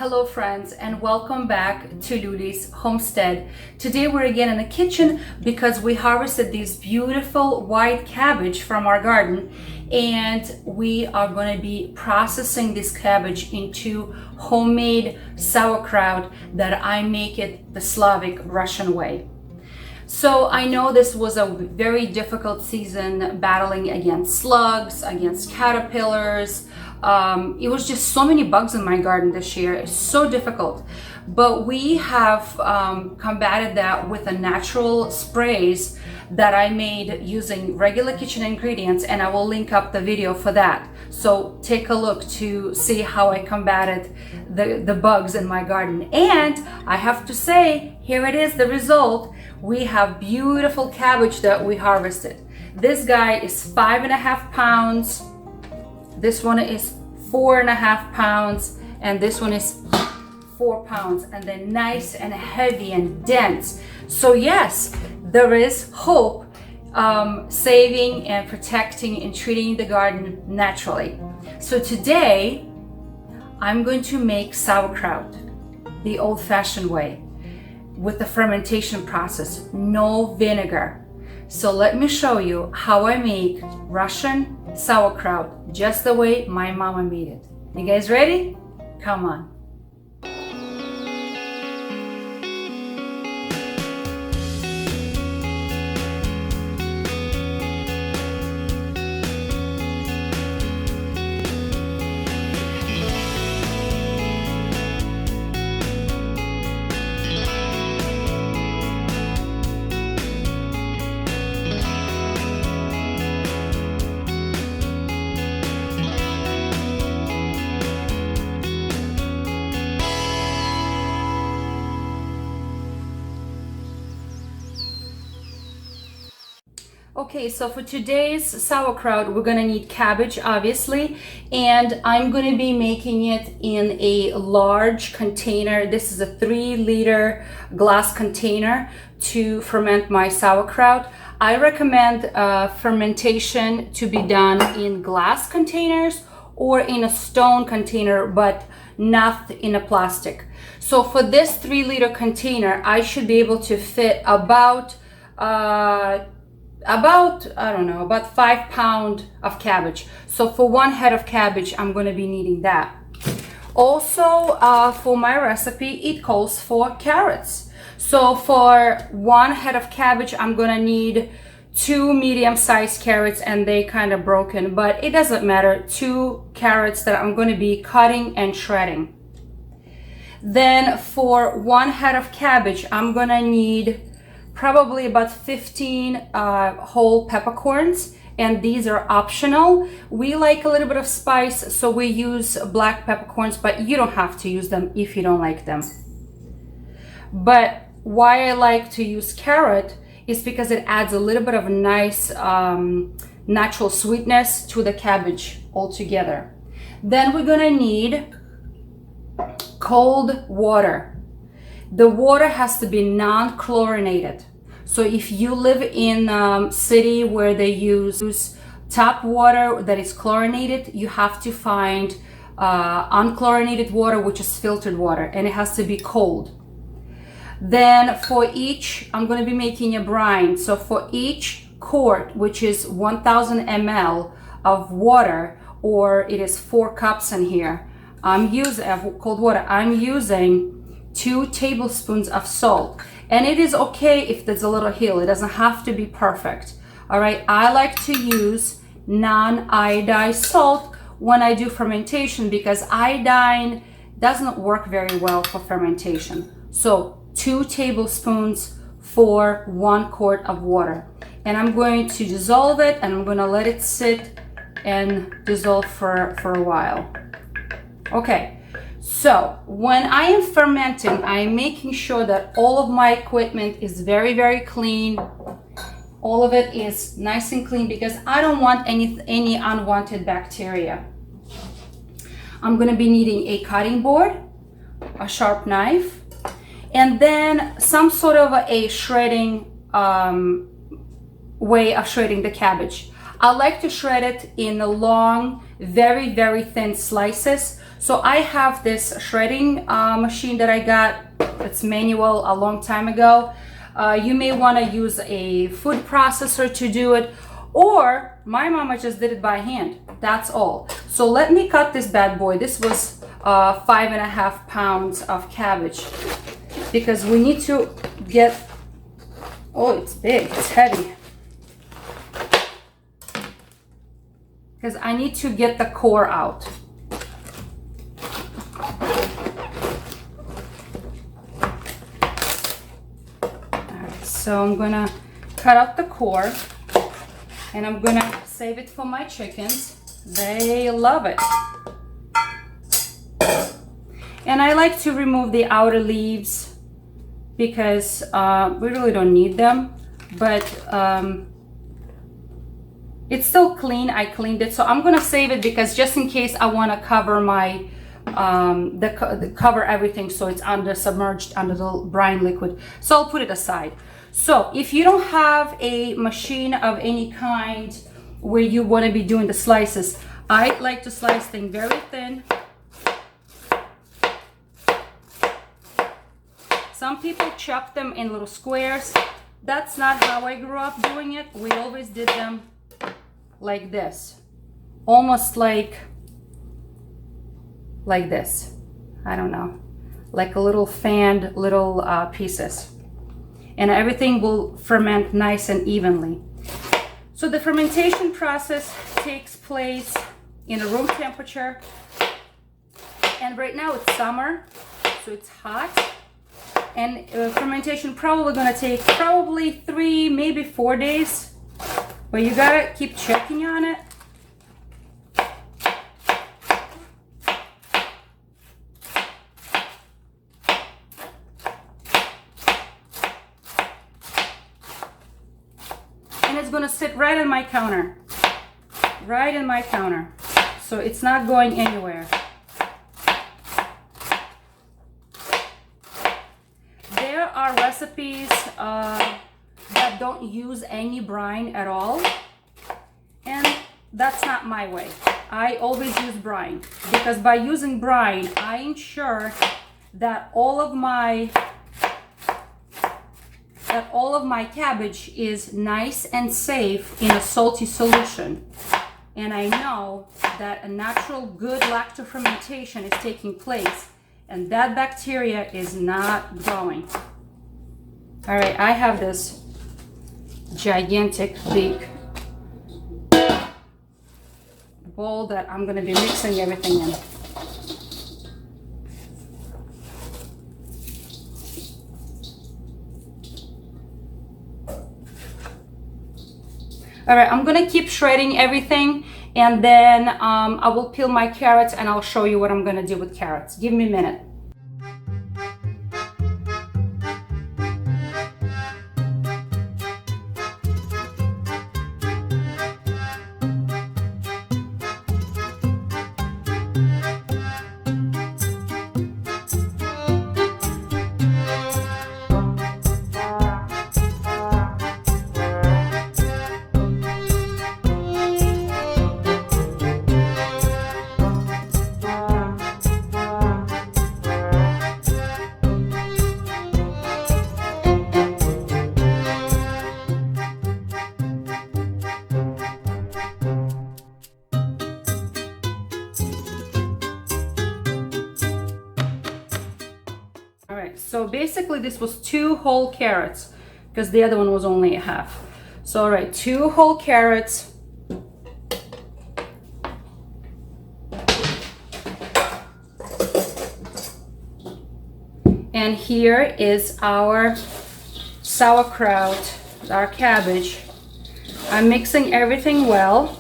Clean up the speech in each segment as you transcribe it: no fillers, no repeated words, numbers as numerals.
Hello friends, and welcome back to Luli's Homestead. Today we're again in the kitchen because we harvested this beautiful white cabbage from our garden, and we are going to be processing this cabbage into homemade sauerkraut that I make it the Slavic Russian way. So I know this was a very difficult season, battling against slugs, against caterpillars. It was just so many bugs in my garden this year. It's so difficult. But we have combated that with the natural sprays that I made using regular kitchen ingredients, and I will link up the video for that. So take a look to see how I combated the bugs in my garden. And I have to say, here it is, the result. We have beautiful cabbage that we harvested. This guy is 5.5 pounds. This one is 4.5 pounds, and this one is 4 pounds, and they're nice and heavy and dense. So yes, there is hope saving and protecting and treating the garden naturally. So today I'm going to make sauerkraut the old-fashioned way with the fermentation process, no vinegar. So let me show you how I make Russian sauerkraut just the way my mama made it. You guys ready? Come on. Okay, so for today's sauerkraut, we're gonna need cabbage, obviously, and I'm gonna be making it in a large container. This is a 3-liter glass container to ferment my sauerkraut. I recommend fermentation to be done in glass containers or in a stone container, but not in a plastic. So for this 3-liter container, I should be able to fit about I don't know, about 5 pounds of cabbage. So for 1 head of cabbage, I'm going to be needing that. Also, for my recipe, it calls for carrots. So for 1 head of cabbage, I'm going to need 2 medium-sized carrots, and they kind of broken, but it doesn't matter. 2 carrots that I'm going to be cutting and shredding. Then for 1 head of cabbage, I'm going to need probably about 15 whole peppercorns, and these are optional. We like a little bit of spice, so we use black peppercorns, but you don't have to use them if you don't like them. But why I like to use carrot is because it adds a little bit of a nice natural sweetness to the cabbage altogether. Then we're gonna need cold water. The water has to be non-chlorinated. So if you live in a city where they use tap water that is chlorinated, you have to find unchlorinated water, which is filtered water, and it has to be cold. Then for each, I'm going to be making a brine. So for each quart, which is 1000 ml of water, or it is 4 cups in here, I'm using cold water. I'm using 2 tablespoons of salt, and it is okay if there's a little hill. It doesn't have to be perfect. All right, I like to use non-iodized salt when I do fermentation because iodine doesn't work very well for fermentation. So 2 tablespoons for 1 quart of water, and I'm going to dissolve it, and I'm going to let it sit and dissolve for a while. Okay. So when I am fermenting, I'm making sure that all of my equipment is very, very clean. All of it is nice and clean because I don't want any unwanted bacteria. I'm going to be needing a cutting board, a sharp knife, and then some sort of a shredding way of shredding the cabbage. I like to shred it in long, very, very thin slices So I have this shredding machine that I got. It's manual a long time ago. You may want to use a food processor to do it, or my mama just did it by hand. That's all. So let me cut this bad boy. This was 5.5 pounds of cabbage, because we need to get, oh, it's big, it's heavy. Because I need to get the core out. Alright, so I'm gonna cut out the core, and I'm gonna save it for my chickens. They love it. And I like to remove the outer leaves because we really don't need them, but it's still clean. I cleaned it, so I'm gonna save it because just in case I want to cover my cover everything so it's submerged under the brine liquid. So I'll put it aside. So if you don't have a machine of any kind where you want to be doing the slices, I like to slice things very thin. Some people chop them in little squares. That's not how I grew up doing it. We always did them like this, almost like this. I don't know, like a little fanned little pieces, and everything will ferment nice and evenly. So the fermentation process takes place in a room temperature, and right now it's summer, so it's hot, and fermentation probably gonna take 3, maybe 4 days. But you gotta keep checking on it. And it's gonna sit right on my counter. Right in my counter. So it's not going anywhere. There are recipes that don't use any brine at all, and that's not my way. I always use brine, because by using brine I ensure that all of my cabbage is nice and safe in a salty solution, and I know that a natural good lactofermentation is taking place, and that bacteria is not growing. All right, I have this gigantic big bowl that I'm going to be mixing everything in. All right, I'm going to keep shredding everything, and then I will peel my carrots and I'll show you what I'm going to do with carrots. Give me a minute. So basically this was 2 whole carrots, because the other one was only a half. So all right, 2 whole carrots. And here is our sauerkraut, our cabbage. I'm mixing everything well.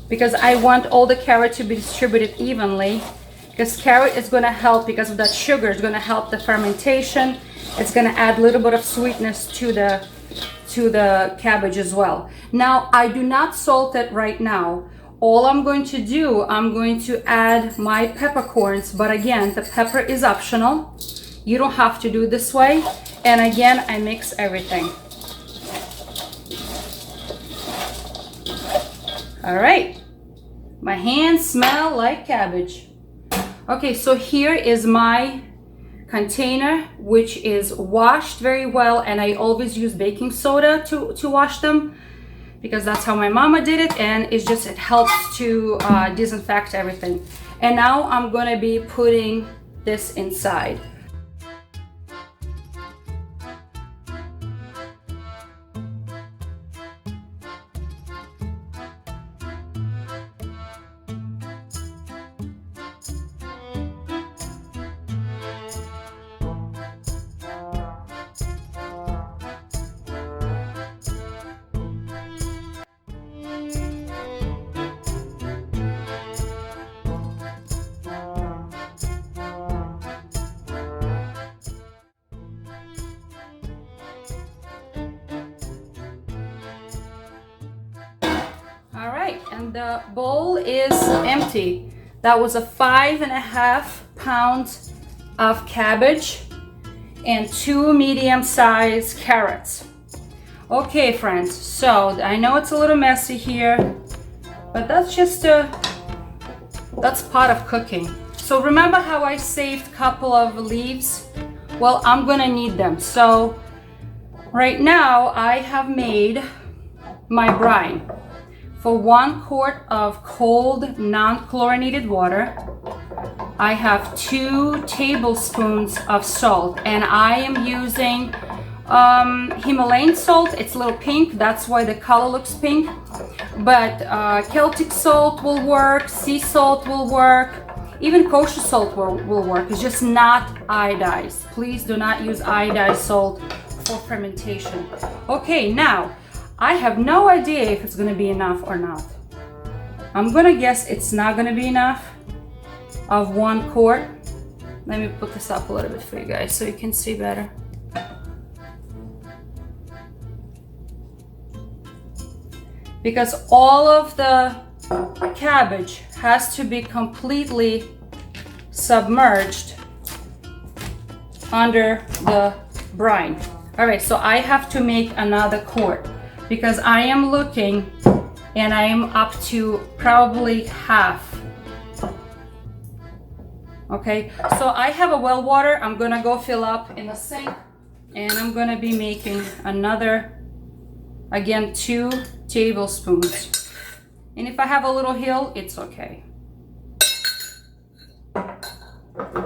Because I want all the carrot to be distributed evenly, because carrot is going to help, because of that sugar, it's going to help the fermentation. It's going to add a little bit of sweetness to the cabbage as well. Now, I do not salt it right now. All I'm going to do, I'm going to add my peppercorns, but again, the pepper is optional. You don't have to do it this way. And again, I mix everything. All right, my hands smell like cabbage. Okay, so here is my container, which is washed very well, and I always use baking soda to wash them because that's how my mama did it, and it helps to disinfect everything. And now I'm gonna be putting this inside. All right, and the bowl is empty. That was a 5.5 pounds of cabbage and 2 medium-sized carrots. Okay, friends, so I know it's a little messy here, but that's part of cooking. So remember how I saved a couple of leaves? Well, I'm gonna need them. So right now I have made my brine. For 1 quart of cold, non-chlorinated water, I have 2 tablespoons of salt, and I am using Himalayan salt. It's a little pink, that's why the color looks pink. But Celtic salt will work, sea salt will work, even kosher salt will work. It's just not iodized. Please do not use iodized salt for fermentation. Okay, now, I have no idea if it's gonna be enough or not. I'm gonna guess it's not gonna be enough of 1 quart. Let me put this up a little bit for you guys so you can see better. Because all of the cabbage has to be completely submerged under the brine. All right, so I have to make another quart, because I am looking and I am up to probably half. Okay, so I have a well water. I'm gonna go fill up in the sink, and I'm gonna be making another, again, 2 tablespoons. And if I have a little hill, it's okay.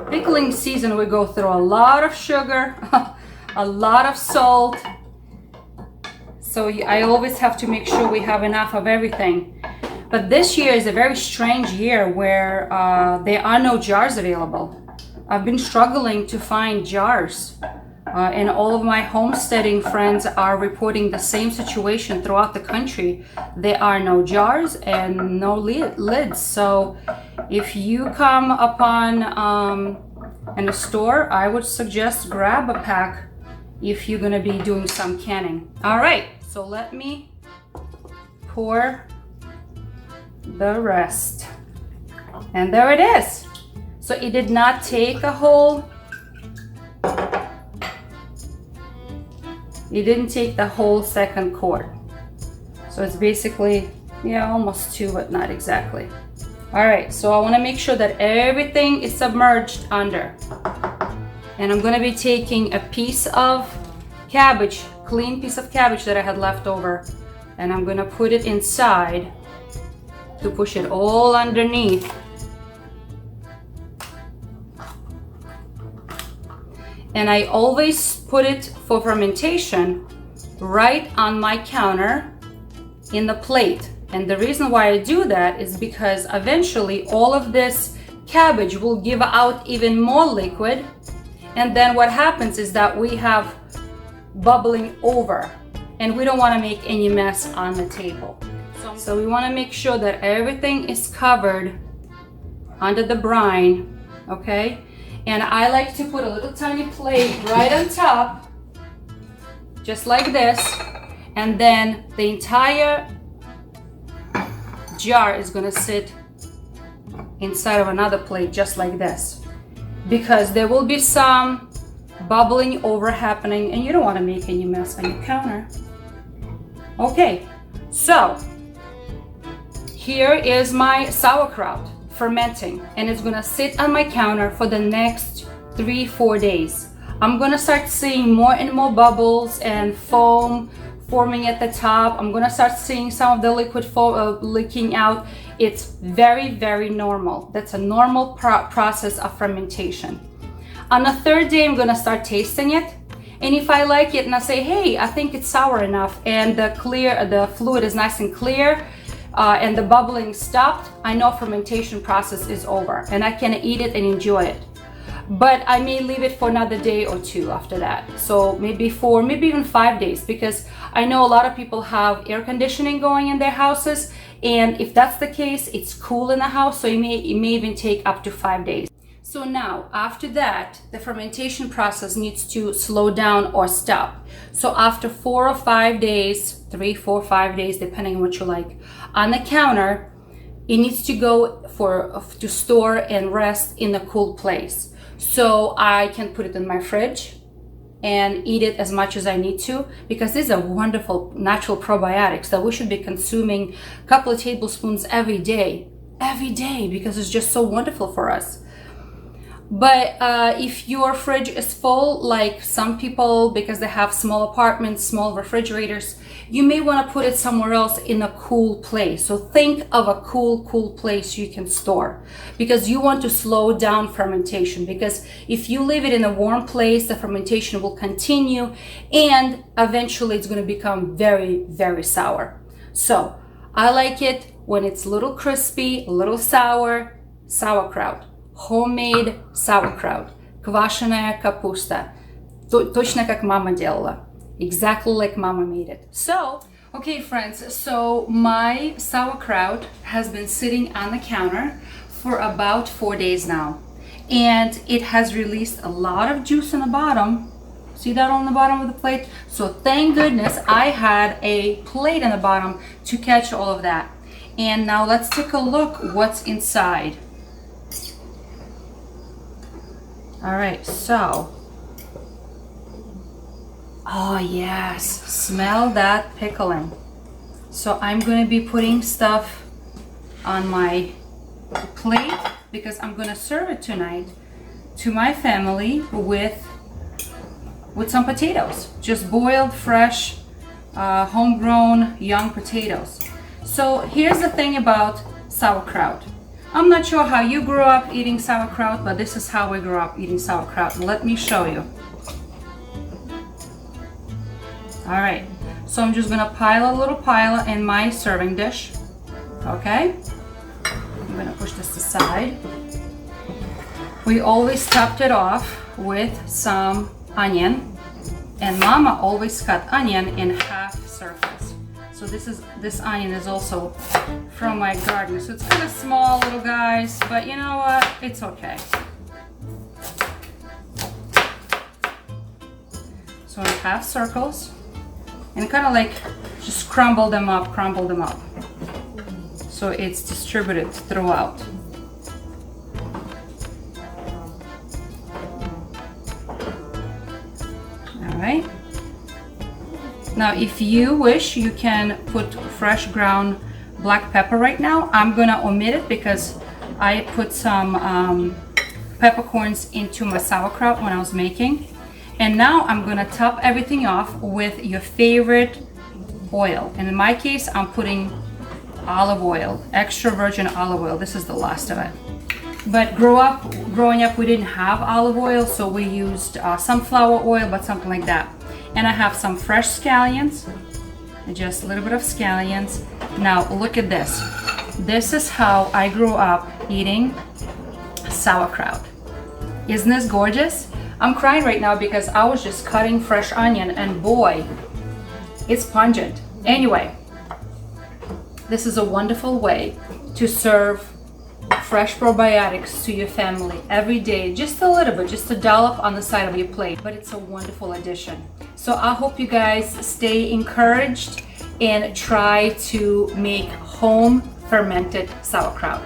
Pickling season, we go through a lot of sugar, a lot of salt. So I always have to make sure we have enough of everything. But this year is a very strange year where there are no jars available. I've been struggling to find jars. And all of my homesteading friends are reporting the same situation throughout the country. There are no jars and no lids. So if you come upon in a store, I would suggest grab a pack if you're gonna be doing some canning. All right. So let me pour the rest. And there it is. So it did not take a whole, it didn't take the whole 2nd quart. So it's basically, yeah, almost 2, but not exactly. All right, so I wanna make sure that everything is submerged under. And I'm gonna be taking a piece of cabbage, clean piece of cabbage that I had left over, and I'm gonna put it inside to push it all underneath. And I always put it for fermentation right on my counter in the plate. And the reason why I do that is because eventually all of this cabbage will give out even more liquid, and then what happens is that we have bubbling over, and we don't want to make any mess on the table. So we want to make sure that everything is covered under the brine, okay? And I like to put a little tiny plate right on top, just like this, and then the entire jar is gonna sit inside of another plate just like this, because there will be some bubbling over happening, and you don't want to make any mess on your counter. Okay, so here is my sauerkraut fermenting, and it's gonna sit on my counter for the next 3-4 days. I'm gonna start seeing more and more bubbles and foam forming at the top. I'm gonna start seeing some of the liquid foam leaking out. It's very, very normal. That's a normal process of fermentation. On the third day, I'm gonna start tasting it. And if I like it and I say, hey, I think it's sour enough, and the fluid is nice and clear, and the bubbling stopped, I know fermentation process is over and I can eat it and enjoy it. But I may leave it for another day or two after that. So maybe 4, maybe even 5 days, because I know a lot of people have air conditioning going in their houses. And if that's the case, it's cool in the house. So it may even take up to 5 days. So now after that, the fermentation process needs to slow down or stop. So after 4 or 5 days, 3, 4, 5 days, depending on what you like, on the counter, it needs to go to store and rest in a cool place. So I can put it in my fridge and eat it as much as I need to, because these are wonderful natural probiotics that we should be consuming a couple of tablespoons every day, because it's just so wonderful for us. But if your fridge is full, like some people, because they have small apartments, small refrigerators, you may want to put it somewhere else in a cool place. So think of a cool place you can store, because you want to slow down fermentation. Because if you leave it in a warm place, the fermentation will continue and eventually it's going to become very, very sour. So I like it when it's a little crispy, a little sour. Sauerkraut. Homemade sauerkraut, квашеная капуста, точно как мама делала, exactly like mama made it. So, okay friends, so my sauerkraut has been sitting on the counter for about 4 days now, and it has released a lot of juice on the bottom. See that on the bottom of the plate? So thank goodness I had a plate on the bottom to catch all of that. And now let's take a look what's inside. All right, so, oh yes, smell that pickling. So I'm gonna be putting stuff on my plate because I'm gonna serve it tonight to my family with some potatoes, just boiled, fresh, homegrown, young potatoes. So here's the thing about sauerkraut. I'm not sure how you grew up eating sauerkraut, but this is how we grew up eating sauerkraut. Let me show you. All right, so I'm just gonna pile a little pile in my serving dish. Okay, I'm gonna push this aside. We always topped it off with some onion, and Mama always cut onion in half circles. So this onion is also from my garden. So it's kind of small, little guys, but you know what? It's okay. So in half circles, and kind of like just crumble them up, so it's distributed throughout. All right. Now, if you wish, you can put fresh ground black pepper right now. I'm gonna omit it because I put some peppercorns into my sauerkraut when I was making. And now I'm gonna top everything off with your favorite oil. And in my case, I'm putting olive oil, extra virgin olive oil. This is the last of it. But growing up, we didn't have olive oil, so we used sunflower oil, but something like that. And I have some fresh scallions, just a little bit of scallions. Now look at this. This is how I grew up eating sauerkraut. Isn't this gorgeous? I'm crying right now because I was just cutting fresh onion, and boy, it's pungent. Anyway, this is a wonderful way to serve fresh probiotics to your family every day. Just a little bit, just a dollop on the side of your plate, but it's a wonderful addition. So I hope you guys stay encouraged and try to make home fermented sauerkraut.